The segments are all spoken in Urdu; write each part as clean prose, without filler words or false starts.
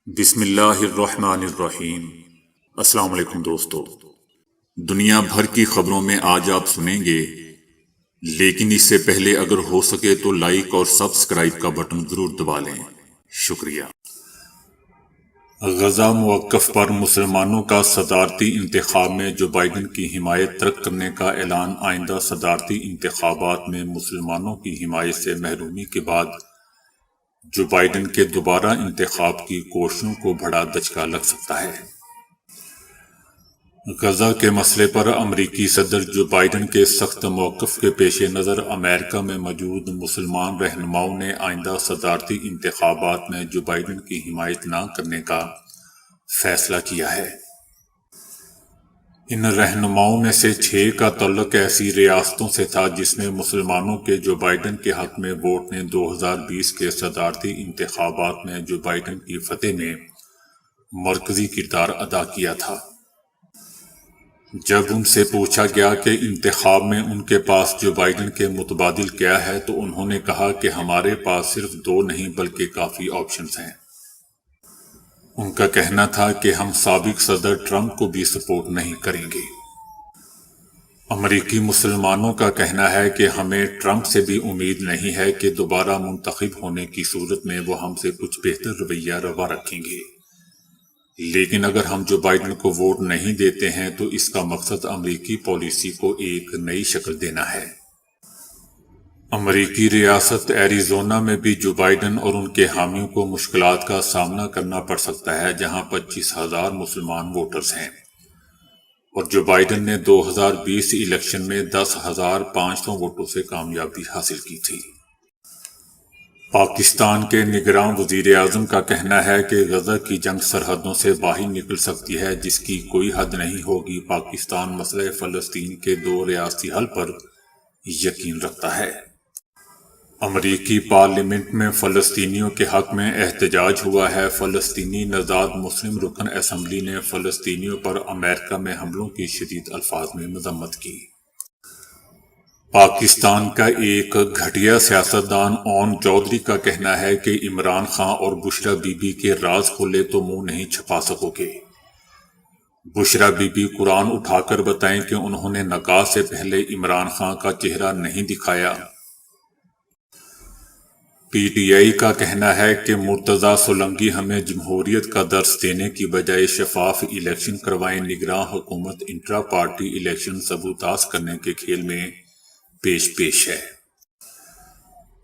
بسم اللہ الرحمن الرحیم۔ السلام علیکم دوستو، دنیا بھر کی خبروں میں آج آپ سنیں گے، لیکن اس سے پہلے اگر ہو سکے تو لائک اور سبسکرائب کا بٹن ضرور دبا لیں، شکریہ۔ غزہ موقف پر مسلمانوں کا صدارتی انتخاب میں جو بائیڈن کی حمایت ترک کرنے کا اعلان۔ آئندہ صدارتی انتخابات میں مسلمانوں کی حمایت سے محرومی کے بعد جو بائیڈن کے دوبارہ انتخاب کی کوششوں کو بڑا دھچکا لگ سکتا ہے۔ غزہ کے مسئلے پر امریکی صدر جو بائیڈن کے سخت موقف کے پیش نظر امریکہ میں موجود مسلمان رہنماؤں نے آئندہ صدارتی انتخابات میں جو بائیڈن کی حمایت نہ کرنے کا فیصلہ کیا ہے۔ ان رہنماؤں میں سے 6 کا تعلق ایسی ریاستوں سے تھا جس میں مسلمانوں کے جو بائیڈن کے حق میں ووٹ نے 2020 کے صدارتی انتخابات میں جو بائیڈن کی فتح میں مرکزی کردار ادا کیا تھا۔ جب ان سے پوچھا گیا کہ انتخاب میں ان کے پاس جو بائیڈن کے متبادل کیا ہے تو انہوں نے کہا کہ ہمارے پاس صرف 2 نہیں بلکہ کافی آپشنز ہیں۔ ان کا کہنا تھا کہ ہم سابق صدر ٹرمپ کو بھی سپورٹ نہیں کریں گے۔ امریکی مسلمانوں کا کہنا ہے کہ ہمیں ٹرمپ سے بھی امید نہیں ہے کہ دوبارہ منتخب ہونے کی صورت میں وہ ہم سے کچھ بہتر رویہ روا رکھیں گے، لیکن اگر ہم جو بائیڈن کو ووٹ نہیں دیتے ہیں تو اس کا مقصد امریکی پالیسی کو ایک نئی شکل دینا ہے۔ امریکی ریاست ایریزونا میں بھی جو بائیڈن اور ان کے حامیوں کو مشکلات کا سامنا کرنا پڑ سکتا ہے، جہاں 25,000 مسلمان ووٹرز ہیں، اور جو بائیڈن نے 2020 الیکشن میں 10,500 ووٹوں سے کامیابی حاصل کی تھی۔ پاکستان کے نگراں وزیر اعظم کا کہنا ہے کہ غزہ کی جنگ سرحدوں سے باہر نکل سکتی ہے، جس کی کوئی حد نہیں ہوگی۔ پاکستان مسئلہ فلسطین کے 2 ریاستی حل پر یقین رکھتا ہے۔ امریکی پارلیمنٹ میں فلسطینیوں کے حق میں احتجاج ہوا ہے۔ فلسطینی نژاد مسلم رکن اسمبلی نے فلسطینیوں پر امریکہ میں حملوں کی شدید الفاظ میں مذمت کی۔ پاکستان کا ایک گھٹیا سیاستدان اون چودھری کا کہنا ہے کہ عمران خان اور بشرا بی بی کے راز کھولے تو منہ نہیں چھپا سکو گے۔ بشرا بی بی قرآن اٹھا کر بتائیں کہ انہوں نے نکاح سے پہلے عمران خان کا چہرہ نہیں دکھایا۔ پی ٹی آئی کا کہنا ہے کہ مرتضی سولنگی ہمیں جمہوریت کا درس دینے کی بجائے شفاف الیکشن کروائیں۔ نگراں حکومت انٹرا پارٹی الیکشن سبوتاژ کرنے کے کھیل میں پیش ہے۔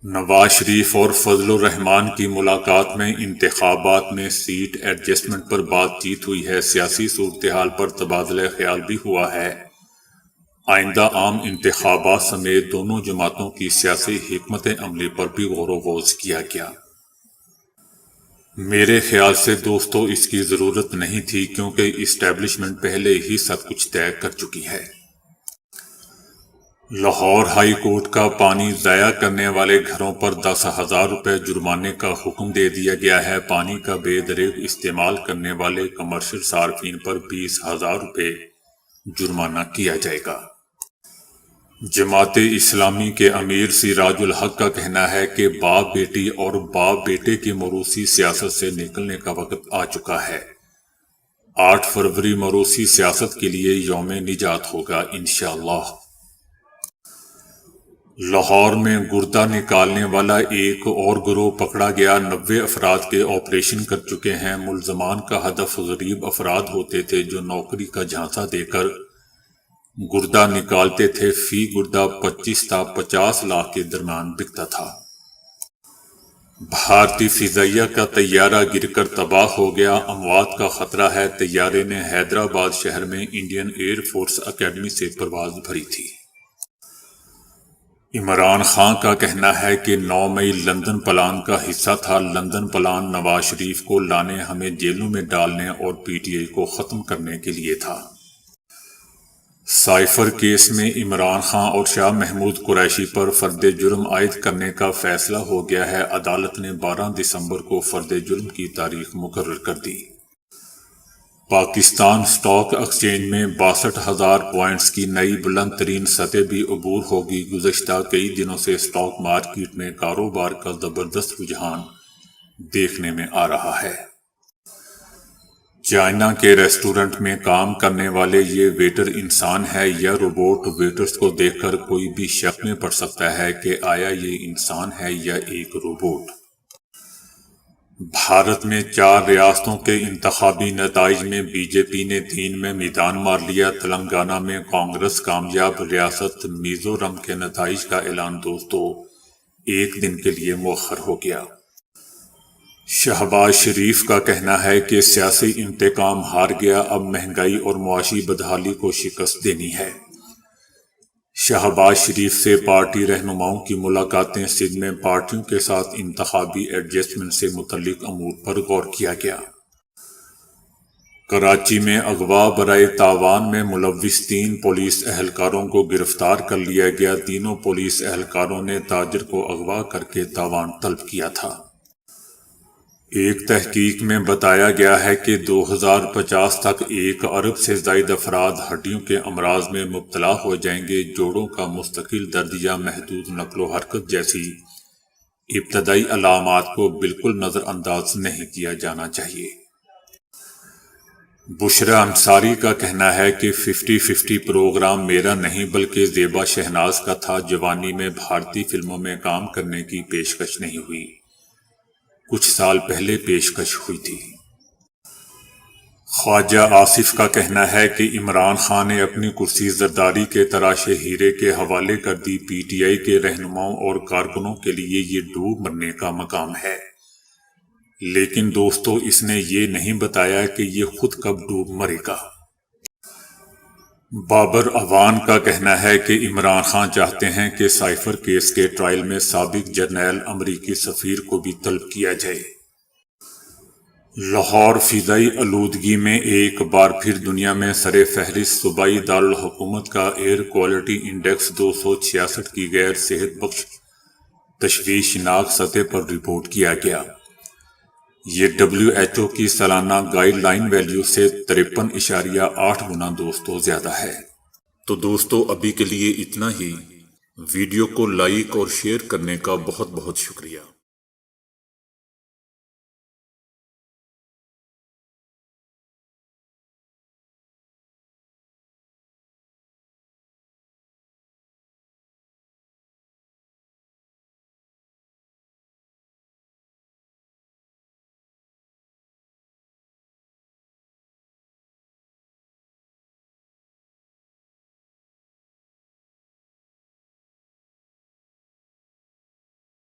نواز شریف اور فضل الرحمان کی ملاقات میں انتخابات میں سیٹ ایڈجسٹمنٹ پر بات چیت ہوئی ہے۔ سیاسی صورتحال پر تبادلہ خیال بھی ہوا ہے۔ آئندہ عام انتخابات سمیت دونوں جماعتوں کی سیاسی حکمت عملی پر بھی غور و خوض کیا گیا۔ میرے خیال سے دوستو اس کی ضرورت نہیں تھی، کیونکہ اسٹیبلشمنٹ پہلے ہی سب کچھ طے کر چکی ہے۔ لاہور ہائی کورٹ کا پانی ضائع کرنے والے گھروں پر 10,000 روپے جرمانے کا حکم دے دیا گیا ہے۔ پانی کا بے دریغ استعمال کرنے والے کمرشل صارفین پر 20,000 روپے جرمانہ کیا جائے گا۔ جماعت اسلامی کے امیر سراج الحق کا کہنا ہے کہ باپ بیٹی اور باپ بیٹے کی موروثی سیاست سے نکلنے کا وقت آ چکا ہے۔ 8 فروری موروثی سیاست کے لیے یوم نجات ہوگا انشاءاللہ۔ لاہور میں گردہ نکالنے والا ایک اور گروہ پکڑا گیا۔ 90 افراد کے آپریشن کر چکے ہیں۔ ملزمان کا ہدف غریب افراد ہوتے تھے جو نوکری کا جھانسا دے کر گردہ نکالتے تھے۔ فی گردہ 25 تا 50 لاکھ کے درمیان بکتا تھا۔ بھارتی فضائیہ کا طیارہ گر کر تباہ ہو گیا۔ اموات کا خطرہ ہے۔ طیارے نے حیدرآباد شہر میں انڈین ایئر فورس اکیڈمی سے پرواز بھری تھی۔ عمران خان کا کہنا ہے کہ 9 مئی لندن پلان کا حصہ تھا۔ لندن پلان نواز شریف کو لانے، ہمیں جیلوں میں ڈالنے اور پی ٹی آئی کو ختم کرنے کے لیے تھا۔ سائفر کیس میں عمران خان اور شاہ محمود قریشی پر فرد جرم عائد کرنے کا فیصلہ ہو گیا ہے۔ عدالت نے 12 دسمبر کو فرد جرم کی تاریخ مقرر کر دی۔ پاکستان سٹاک ایکسچینج میں 62,000 پوائنٹس کی نئی بلند ترین سطح بھی عبور ہوگی۔ گزشتہ کئی دنوں سے سٹاک مارکیٹ میں کاروبار کا زبردست رجحان دیکھنے میں آ رہا ہے۔ چائنا کے ریسٹورنٹ میں کام کرنے والے یہ ویٹر انسان ہے یا روبوٹ؟ ویٹرز کو دیکھ کر کوئی بھی شک میں پڑ سکتا ہے کہ آیا یہ انسان ہے یا ایک روبوٹ۔ بھارت میں 4 ریاستوں کے انتخابی نتائج میں بی جے پی نے 3 میں میدان مار لیا۔ تلنگانہ میں کانگریس کامیاب، ریاست میزورم کے نتائج کا اعلان دوستو 1 دن کے لیے مؤخر ہو گیا۔ شہباز شریف کا کہنا ہے کہ سیاسی انتقام ہار گیا، اب مہنگائی اور معاشی بدحالی کو شکست دینی ہے۔ شہباز شریف سے پارٹی رہنماؤں کی ملاقاتیں، سندھ میں پارٹیوں کے ساتھ انتخابی ایڈجسٹمنٹ سے متعلق امور پر غور کیا گیا۔ کراچی میں اغوا برائے تاوان میں ملوث 3 پولیس اہلکاروں کو گرفتار کر لیا گیا۔ تینوں پولیس اہلکاروں نے تاجر کو اغوا کر کے تاوان طلب کیا تھا۔ ایک تحقیق میں بتایا گیا ہے کہ 2050 تک 1 ارب سے زائد افراد ہڈیوں کے امراض میں مبتلا ہو جائیں گے۔ جوڑوں کا مستقل درد یا محدود نقل و حرکت جیسی ابتدائی علامات کو بالکل نظر انداز نہیں کیا جانا چاہیے۔ بشریٰ انصاری کا کہنا ہے کہ 50-50 پروگرام میرا نہیں بلکہ زیبا شہناز کا تھا۔ جوانی میں بھارتی فلموں میں کام کرنے کی پیشکش نہیں ہوئی، کچھ سال پہلے پیشکش ہوئی تھی۔ خواجہ آصف کا کہنا ہے کہ عمران خان نے اپنی کرسی زرداری کے تراشے ہیرے کے حوالے کر دی۔ پی ٹی آئی کے رہنماؤں اور کارکنوں کے لیے یہ ڈوب مرنے کا مقام ہے، لیکن دوستو اس نے یہ نہیں بتایا کہ یہ خود کب ڈوب مرے گا۔ بابر اعوان کا کہنا ہے کہ عمران خان چاہتے ہیں کہ سائفر کیس کے ٹرائل میں سابق جرنیل امریکی سفیر کو بھی طلب کیا جائے۔ لاہور فضائی آلودگی میں ایک بار پھر دنیا میں سر فہرست، صوبائی دارالحکومت کا ایئر کوالٹی انڈیکس 266 کی غیر صحت بخش تشویشناک سطح پر رپورٹ کیا گیا۔ یہ WHO کی سالانہ گائیڈ لائن ویلیو سے 53.8 گنا دوستو زیادہ ہے۔ تو دوستو ابھی کے لیے اتنا ہی۔ ویڈیو کو لائک اور شیئر کرنے کا بہت بہت شکریہ۔